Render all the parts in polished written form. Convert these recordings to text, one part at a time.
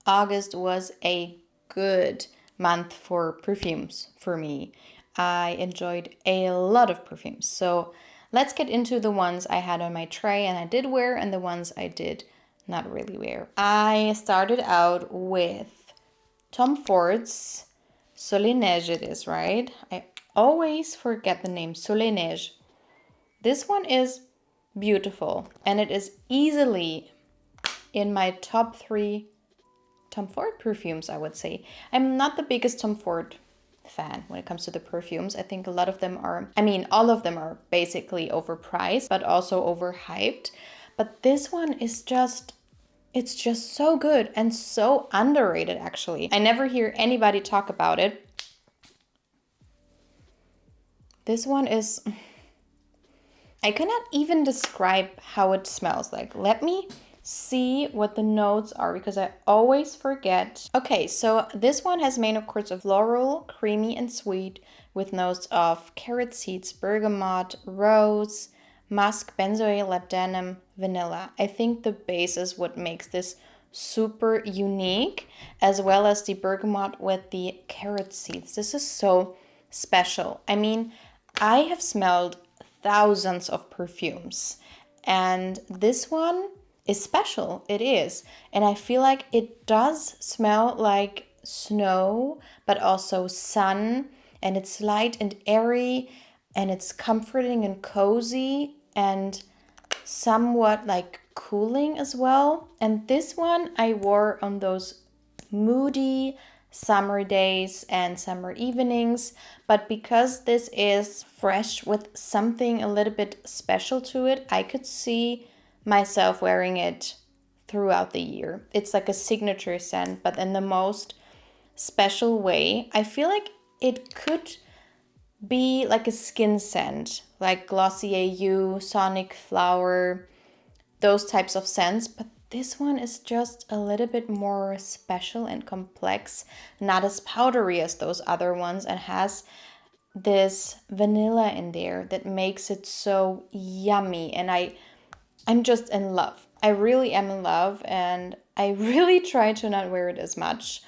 August was a good month for perfumes for me. I enjoyed a lot of perfumes. So let's get into the ones I had on my tray and I did wear, and the ones I did not really wear. I started out with Tom Ford's Soleil Neige, it is, right? I always forget the name, Soleil Neige. This one is beautiful, and it is easily in my top 3 Tom Ford perfumes, I would say. I'm not the biggest Tom Ford fan when it comes to the perfumes. I think a lot of them are, all of them are basically overpriced, but also overhyped. But this one is it's just so good and so underrated, actually. I never hear anybody talk about it. This one is, I cannot even describe how it smells like. Let me see what the notes are because I always forget. Okay, so this one has main, of course, of floral, creamy and sweet with notes of carrot seeds, bergamot, rose, musk, benzoyl, labdanum, vanilla. I think the base is what makes this super unique, as well as the bergamot with the carrot seeds. This is so special. I have smelled thousands of perfumes, and this one is special. It is. And I feel like it does smell like snow, but also sun, and it's light and airy, and it's comforting and cozy and somewhat like cooling as well. And this one I wore on those moody summer days and summer evenings, but because this is fresh with something a little bit special to it, I could see myself wearing it throughout the year. It's like a signature scent, but in the most special way. I feel like it could be like a skin scent, like Glossier You, Sonic Flower, those types of scents, but this one is just a little bit more special and complex, not as powdery as those other ones, and has this vanilla in there that makes it so yummy. And I'm just in love. I really am in love, and I really try to not wear it as much,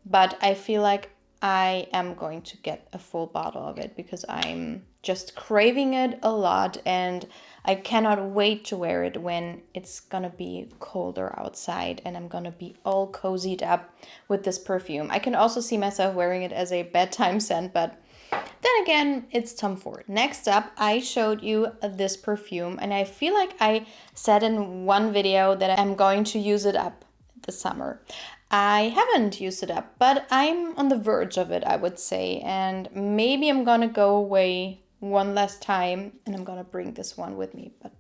but I feel like I am going to get a full bottle of it because I'm just craving it a lot, and I cannot wait to wear it when it's gonna be colder outside and I'm gonna be all cozied up with this perfume. I can also see myself wearing it as a bedtime scent, but then again, it's Tom Ford. Next up, I showed you this perfume, and I feel like I said in one video that I'm going to use it up this summer. I haven't used it up, but I'm on the verge of it, I would say, and maybe I'm gonna go away one last time and I'm gonna bring this one with me, but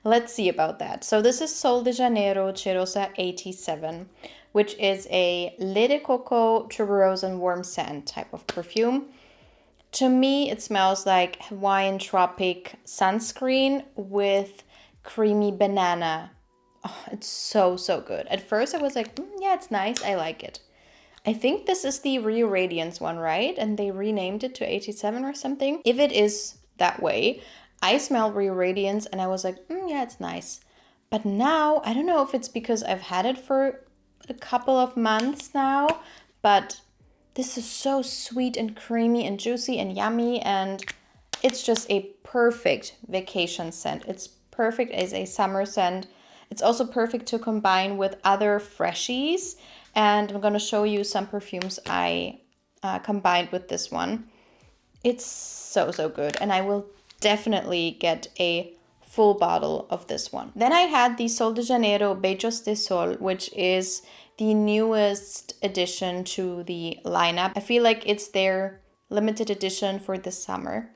let's see about that. So this is Sol de Janeiro Cheirosa 87, which is a Lait de Coco, tuberose and warm scent type of perfume. To me, it smells like Hawaiian tropic sunscreen with creamy banana. Oh, it's so, so good. At first I was like, yeah, it's nice. I like it. I think this is the Rio Radiance one, right? And they renamed it to 87 or something. If it is that way, I smelled Rio Radiance and I was like, yeah, it's nice. But now, I don't know if it's because I've had it for a couple of months now, but this is so sweet and creamy and juicy and yummy, and it's just a perfect vacation scent. It's perfect as a summer scent. It's also perfect to combine with other freshies, and I'm going to show you some perfumes I combined with this one. It's so, so good, and I will definitely get a full bottle of this one. Then I had the Sol de Janeiro Beijos de Sol, which is the newest addition to the lineup. I feel like it's their limited edition for this summer.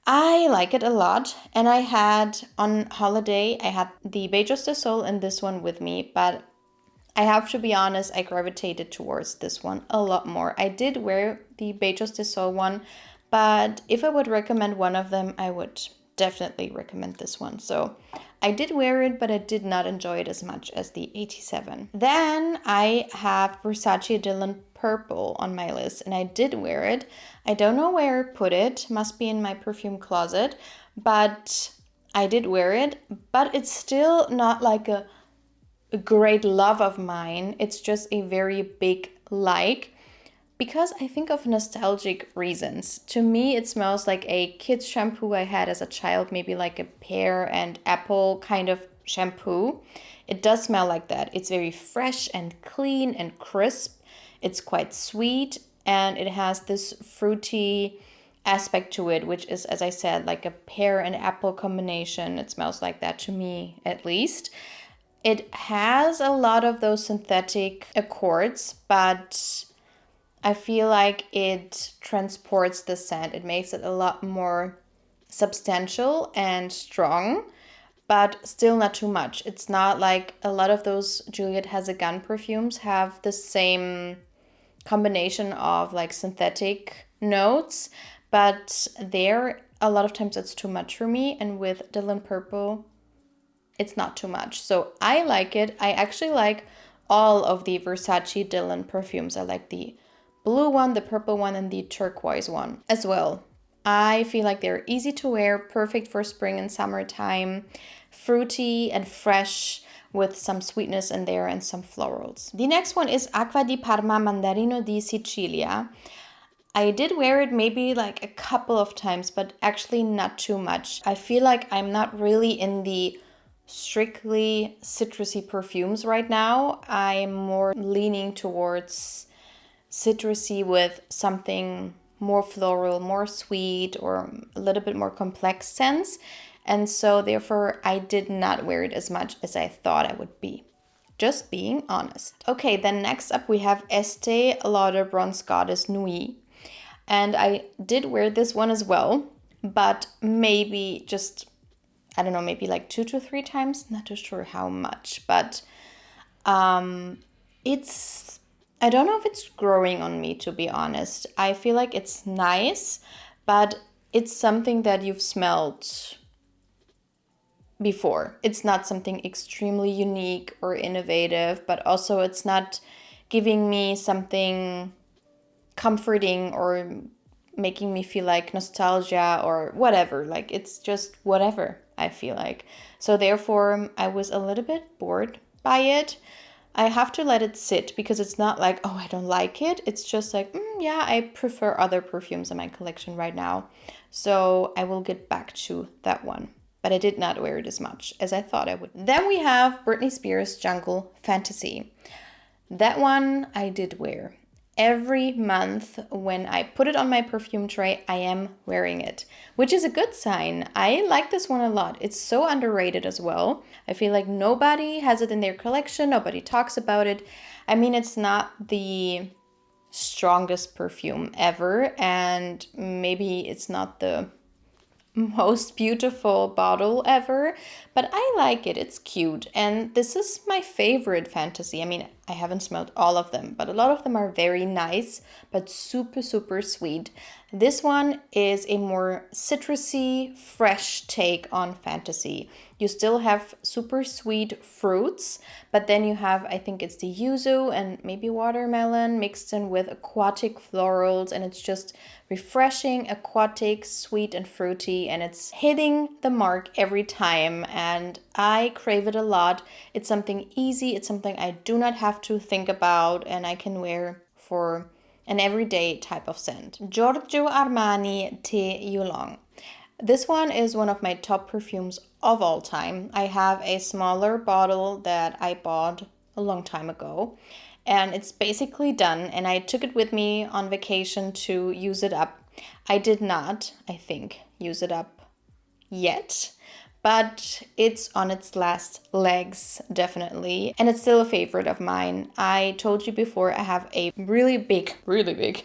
I like it a lot, and I had on holiday, I had the Beijos de Sol and this one with me, but I have to be honest, I gravitated towards this one a lot more. I did wear the Beijos de Sol one, but if I would recommend one of them, I would definitely recommend this one. So I did wear it, but I did not enjoy it as much as the 87. Then I have Versace Dylan Purple on my list, and I did wear it. I don't know where I put it, must be in my perfume closet, but I did wear it, but it's still not like a a great love of mine. It's just a very big like, because I think of nostalgic reasons. To me, it smells like a kid's shampoo I had as a child, maybe like a pear and apple kind of shampoo. It does smell like that. It's very fresh and clean and crisp. It's quite sweet, and it has this fruity aspect to it, which is, as I said, like a pear and apple combination. It smells like that to me, at least. It has a lot of those synthetic accords, but I feel like it transports the scent. It makes it a lot more substantial and strong, but still not too much. It's not like a lot of those Juliette Has a Gun perfumes have the same combination of like synthetic notes, but there a lot of times it's too much for me. And with Dylan Purple, it's not too much. So I like it. I actually like all of the Versace Dylan perfumes. I like the blue one, the purple one, and the turquoise one as well. I feel like they're easy to wear, perfect for spring and summertime, fruity and fresh with some sweetness in there and some florals. The next one is Acqua di Parma Mandarino di Sicilia. I did wear it maybe like a couple of times, but actually not too much. I feel like I'm not really in the strictly citrusy perfumes right now. I'm more leaning towards citrusy with something more floral, more sweet, or a little bit more complex scents. And so therefore I did not wear it as much as I thought I would be. Just being honest. Okay, then next up we have Estée Lauder Bronze Goddess Nuit. And I did wear this one as well, but maybe just, I don't know, maybe like 2 to 3 times. Not too sure how much, but it's, I don't know if it's growing on me, to be honest. I feel like it's nice, but it's something that you've smelled before. It's not something extremely unique or innovative, but also it's not giving me something comforting or making me feel like nostalgia or whatever. Like, it's just whatever, I feel like. So therefore I was a little bit bored by it. I have to let it sit, because it's not like, oh, I don't like it. It's just like, yeah, I prefer other perfumes in my collection right now. So I will get back to that one. But I did not wear it as much as I thought I would. Then we have Britney Spears Jungle Fantasy. That one I did wear. Every month when I put it on my perfume tray, I am wearing it, which is a good sign. I like this one a lot. It's so underrated as well. I feel like nobody has it in their collection. Nobody talks about it. I mean, it's not the strongest perfume ever, and maybe it's not the most beautiful bottle ever, but I like it. It's cute, and this is my favorite fantasy. I mean, I haven't smelled all of them, but a lot of them are very nice, but super, super sweet. This one is a more citrusy, fresh take on fantasy. You still have super sweet fruits, but then you have, I think it's the yuzu and maybe watermelon mixed in with aquatic florals, and it's just refreshing, aquatic, sweet and fruity, and it's hitting the mark every time, and I crave it a lot. It's something easy, it's something I do not have to think about, and I can wear for an everyday type of scent. Giorgio Armani Te Yulong. This one is one of my top perfumes of all time. I have a smaller bottle that I bought a long time ago, and it's basically done, and I took it with me on vacation to use it up. I did not, I think, use it up yet, but it's on its last legs, definitely, and it's still a favorite of mine. I told you before, I have a really big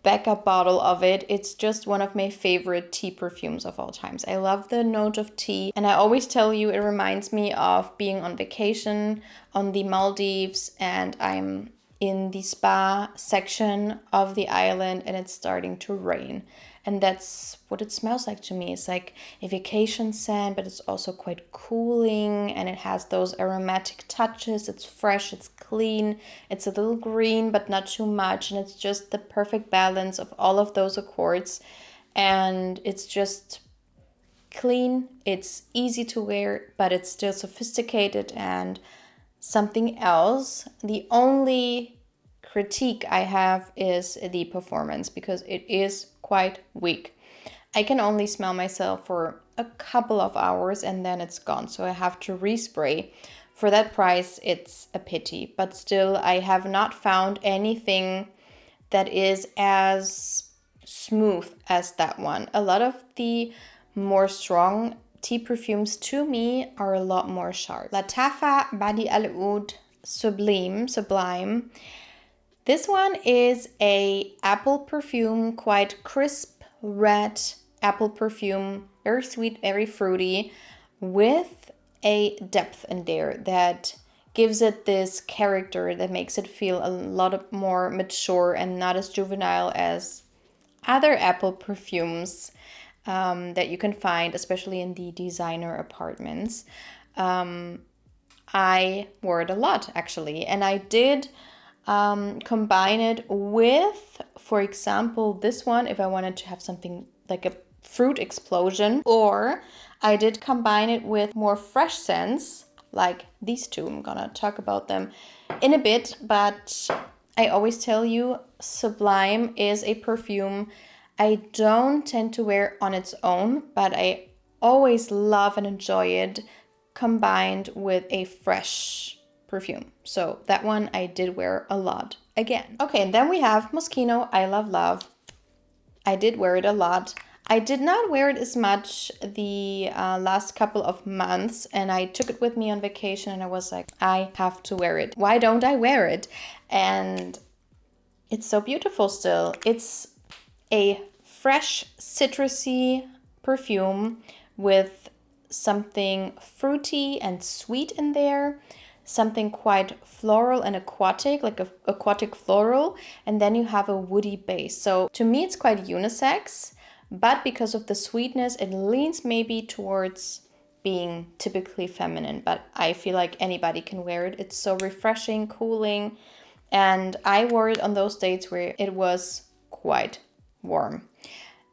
backup bottle of it. It's just one of my favorite tea perfumes of all times. I love the note of tea, and I always tell you it reminds me of being on vacation on the Maldives, and I'm in the spa section of the island and it's starting to rain. And that's what it smells like to me. It's like a vacation scent, but it's also quite cooling, and it has those aromatic touches. It's fresh, it's clean, it's a little green, but not too much. And it's just the perfect balance of all of those accords. And it's just clean, it's easy to wear, but it's still sophisticated and something else. The only critique I have is the performance because it is quite weak. I can only smell myself for a couple of hours and then it's gone. So I have to respray. For that price, it's a pity. But still, I have not found anything that is as smooth as that one. A lot of the more strong tea perfumes to me are a lot more sharp. Lattafa Bade'e Sublime. This one is a apple perfume, quite crisp red apple perfume, very sweet, very fruity, with a depth in there that gives it this character that makes it feel a lot more mature and not as juvenile as other apple perfumes that you can find, especially in the designer apartments. I wore it a lot actually, and I did combine it with, for example, this one if I wanted to have something like a fruit explosion, or I did combine it with more fresh scents like these two. I'm gonna talk about them in a bit, but I always tell you Sublime is a perfume I don't tend to wear on its own, but I always love and enjoy it combined with a fresh perfume. So that one I did wear a lot again. Okay, and then we have Moschino I Love. I did wear it a lot. I did not wear it as much the last couple of months, and I took it with me on vacation and I was like, I have to wear it. Why don't I wear it? And it's so beautiful still. It's a fresh citrusy perfume with something fruity and sweet in there, something quite floral and aquatic, like a aquatic floral, and then you have a woody base. So to me it's quite unisex, but because of the sweetness it leans maybe towards being typically feminine, but I feel like anybody can wear it. It's so refreshing, cooling, and I wore it on those dates where it was quite warm.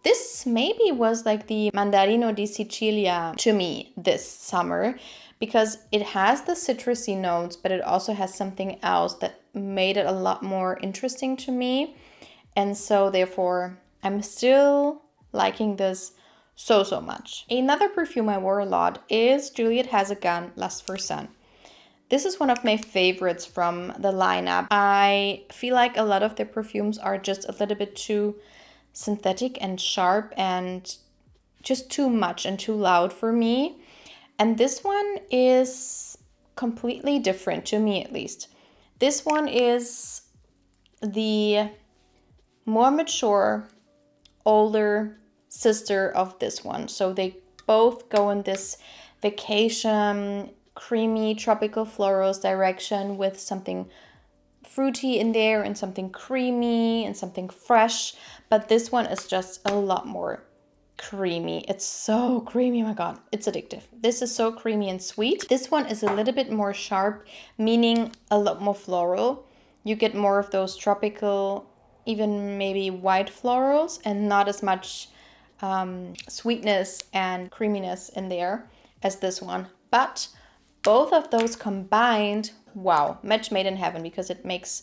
This maybe was like the Mandarino di Sicilia to me this summer, because it has the citrusy notes, but it also has something else that made it a lot more interesting to me. And so therefore, I'm still liking this so much. Another perfume I wore a lot is Juliette Has a Gun Lust for Sun. This is one of my favorites from the lineup. I feel like a lot of their perfumes are just a little bit too synthetic and sharp and just too much and too loud for me. And this one is completely different to me, at least. This one is the more mature, older sister of this one. So they both go in this vacation, creamy, tropical florals direction with something fruity in there and something creamy and something fresh. But this one is just a lot more creamy. It's so creamy. Oh my God, it's addictive. This is so creamy and sweet. This one is a little bit more sharp, meaning a lot more floral. You get more of those tropical, even maybe white florals, and not as much sweetness and creaminess in there as this one. But both of those combined, wow, match made in heaven, because it makes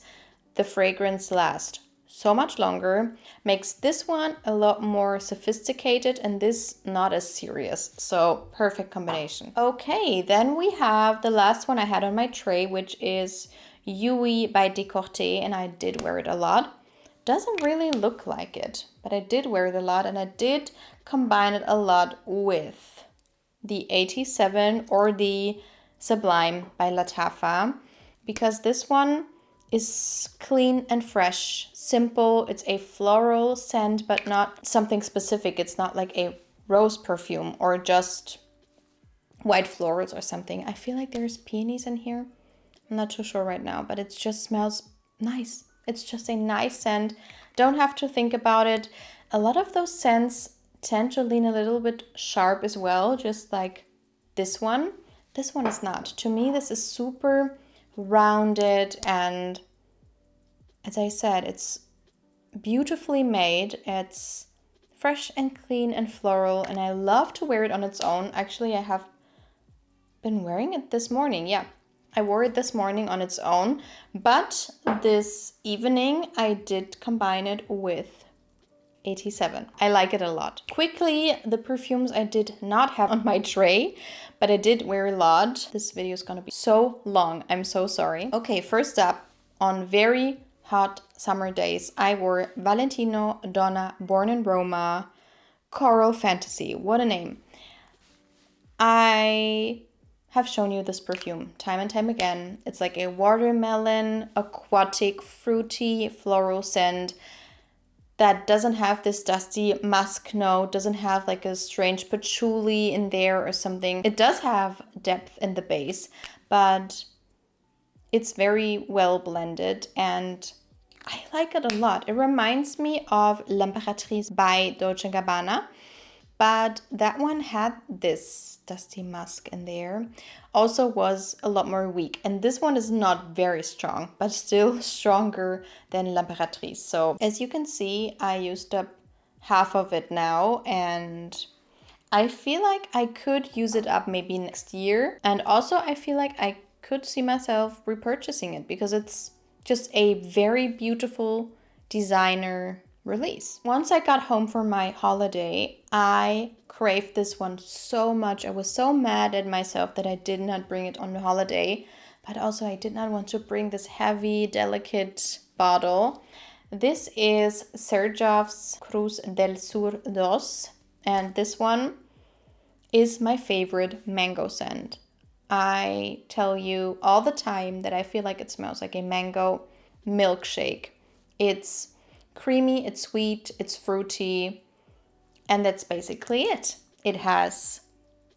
the fragrance last so much longer, makes this one a lot more sophisticated and this not as serious. So perfect combination. Okay, then we have the last one I had on my tray, which is Yui by Decorté, and I did wear it a lot. Doesn't really look like it, but I did wear it a lot, and I did combine it a lot with the 87 or the Sublime by Lattafa, because this one is clean and fresh, simple. It's a floral scent, but not something specific. It's not like a rose perfume or just white florals or something. I feel like there's peonies in here. I'm not too sure right now, but it just smells nice. It's just a nice scent. Don't have to think about it. A lot of those scents tend to lean a little bit sharp as well, just like this one. This one is not. To me, this is super rounded, and as I said, it's beautifully made. It's fresh and clean and floral, and I love to wear it on its own. Actually, I have been wearing it this morning. Yeah, I wore it this morning on its own, but this evening I did combine it with 87. I like it a lot. Quickly, the perfumes I did not have on my tray, but I did wear a lot. This video is gonna be so long. I'm so sorry. Okay, first up, on very hot summer days, I wore Valentino Donna Born in Roma Coral Fantasy. What a name. I have shown you this perfume time and time again. It's like a watermelon, aquatic, fruity, floral scent that doesn't have this dusty musk note, doesn't have like a strange patchouli in there or something. It does have depth in the base, but it's very well blended and I like it a lot. It reminds me of L'Impératrice by Dolce & Gabbana, but that one had this dusty musk in there. Also was a lot more weak. And this one is not very strong, but still stronger than L'Impératrice. So as you can see, I used up half of it now and I feel like I could use it up maybe next year. And also I feel like I could see myself repurchasing it because it's just a very beautiful designer release. Once I got home from my holiday, I craved this one so much. I was so mad at myself that I did not bring it on the holiday, but also I did not want to bring this heavy, delicate bottle. This is Xerjoff's Cruz del Sur 2, and this one is my favorite mango scent. I tell you all the time that I feel like it smells like a mango milkshake. It's creamy, it's sweet, it's fruity, and that's basically it. It has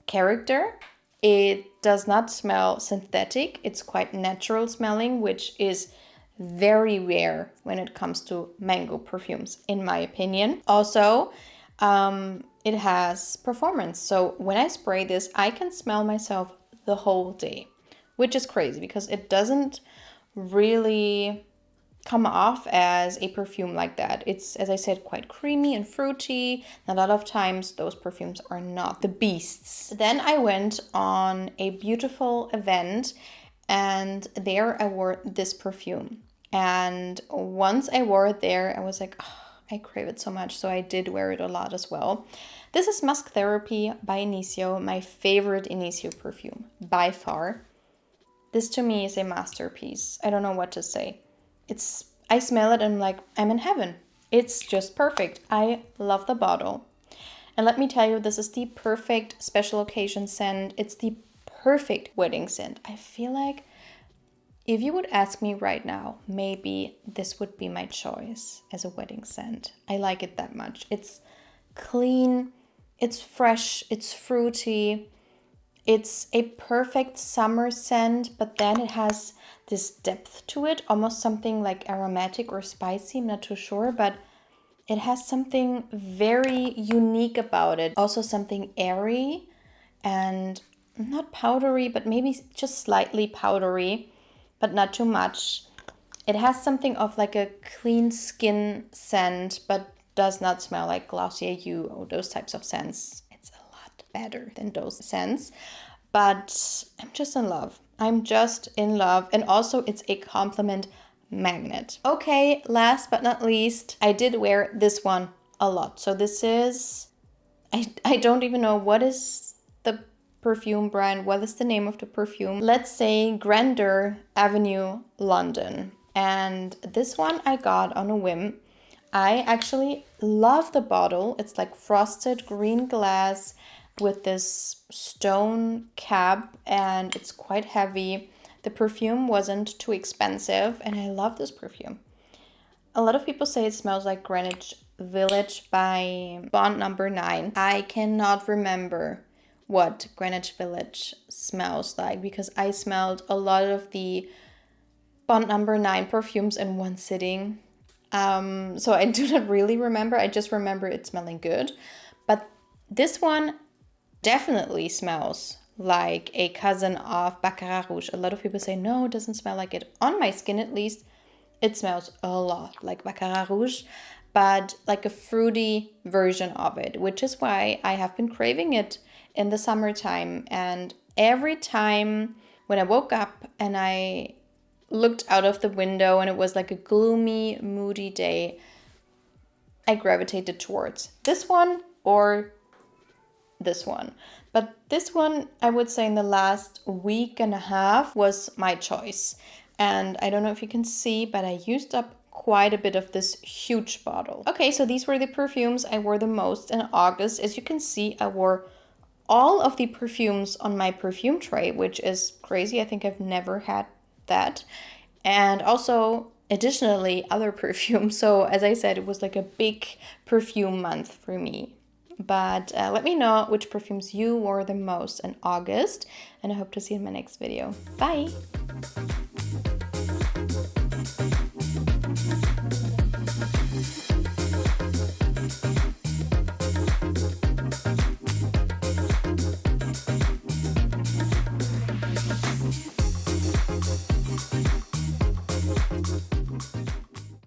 character. It does not smell synthetic. It's quite natural smelling, which is very rare when it comes to mango perfumes, in my opinion. Also, it has performance. So when I spray this, I can smell myself the whole day, which is crazy because it doesn't really come off as a perfume like that. It's, as I said, quite creamy and fruity. A lot of times those perfumes are not the beasts. Then I went on a beautiful event and there I wore this perfume. And once I wore it there, I was like, oh, I crave it so much. So I did wear it a lot as well. This is Musk Therapy by Initio, my favorite Initio perfume by far. This to me is a masterpiece. I don't know what to say. I smell it and I'm like, I'm in heaven. It's just perfect. I love the bottle. And let me tell you, this is the perfect special occasion scent. It's the perfect wedding scent. I feel like if you would ask me right now, maybe this would be my choice as a wedding scent. I like it that much. It's clean, it's fresh, it's fruity. It's a perfect summer scent, but then it has this depth to it, almost something like aromatic or spicy, I'm not too sure, but it has something very unique about it. Also something airy and not powdery, but maybe just slightly powdery, but not too much. It has something of like a clean skin scent, but does not smell like Glossier You or those types of scents. It's a lot better than those scents, but I'm just in love. I'm just in love. And also it's a compliment magnet. Okay, last but not least, I did wear this one a lot. So this is, I don't even know what is the perfume brand. What is the name of the perfume? Let's say Grandeur Avenue London. And this one I got on a whim. I actually love the bottle. It's like frosted green glass with this stone cap and it's quite heavy. The perfume wasn't too expensive and I love this perfume. A lot of people say it smells like Greenwich Village by Bond Number 9. I cannot remember what Greenwich Village smells like because I smelled a lot of the Bond Number 9 perfumes in one sitting. So I do not really remember. I just remember it smelling good. But this one definitely smells like a cousin of Baccarat Rouge. A lot of people say, no, it doesn't smell like it. On my skin, at least, it smells a lot like Baccarat Rouge, but like a fruity version of it, which is why I have been craving it in the summertime. And every time when I woke up and I looked out of the window and it was like a gloomy, moody day, I gravitated towards this one or this one. But this one, I would say in the last week and a half was my choice. And I don't know if you can see, but I used up quite a bit of this huge bottle. Okay, so these were the perfumes I wore the most in August. As you can see, I wore all of the perfumes on my perfume tray, which is crazy. I think I've never had that. And also, additionally, other perfumes. So as I said, it was like a big perfume month for me. But let me know which perfumes you wore the most in August. And I hope to see you in my next video. Bye!